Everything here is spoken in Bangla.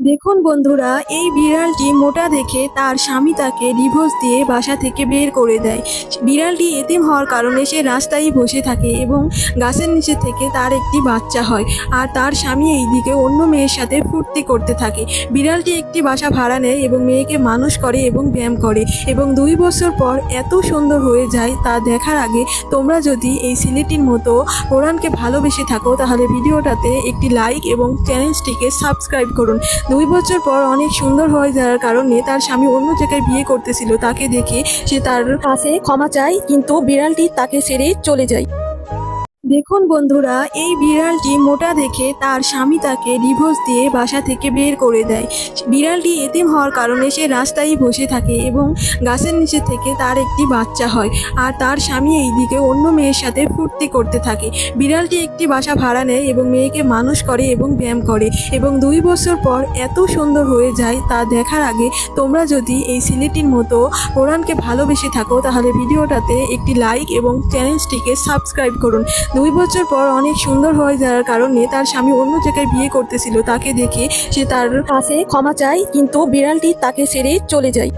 দেখুন বন্ধুরা, এই বিড়ালটি মোটা দেখে তার স্বামী তাকে ডিভোর্স দিয়ে বাসা থেকে বের করে দেয়। বিড়ালটি এতিম হওয়ার কারণে সে রাস্তায় বসে থাকে এবং গাছের নিচে থেকে তার একটি বাচ্চা হয়। আর তার স্বামী এইদিকে অন্য মেয়ের সাথে ফুর্তি করতে থাকে। বিড়ালটি একটি বাসা ভাড়া নেয় এবং মেয়েকে মানুষ করে এবং ব্যায়াম করে এবং 2 বছর পর এত সুন্দর হয়ে যায় তা দেখার আগে তোমরা যদি এই ছেলেটির মতো কোরআনকে ভালোবেসে থাকো তাহলে ভিডিওটাতে একটি লাইক এবং চ্যানেলটিকে সাবস্ক্রাইব করুন। 2 বছর পর অনেক সুন্দর হয়ে যাওয়ার কারণে তার স্বামী অন্য জায়গায় বিয়ে করতেছিল, তাকে দেখে সে তার কাছে ক্ষমা চায়, কিন্তু বিড়ালটি তাকে ছেড়ে চলে যায়। দেখুন বন্ধুরা, এই বিড়ালটি মোটা দেখে তার স্বামী তাকে ডিভোর্স দিয়ে বাসা থেকে বের করে দেয়। বিড়ালটি এতিম হওয়ার কারণে সে রাস্তায় বসে থাকে এবং গাছের নিচে থেকে তার একটি বাচ্চা হয়। আর তার স্বামী এইদিকে অন্য মেয়ের সাথে ফুর্তি করতে থাকে। বিড়ালটি একটি বাসা ভাড়া নেয় এবং মেয়েকে মানুষ করে এবং ব্যায়াম করে এবং 2 বছর পর এত সুন্দর হয়ে যায় তা দেখার আগে তোমরা যদি এই ছেলেটির মতো কোরআনকে ভালোবেসে থাকো তাহলে ভিডিওটাতে একটি লাইক এবং চ্যানেলটিকে সাবস্ক্রাইব করুন। 2 বছর পর অনেক সুন্দর হয়ে যাওয়ার কারণে তার স্বামী অন্য জায়গায় বিয়ে করতেছিল, তাকে দেখে সে তার কাছে ক্ষমা চায়, কিন্তু বিড়ালটি তাকে ছেড়ে চলে যায়।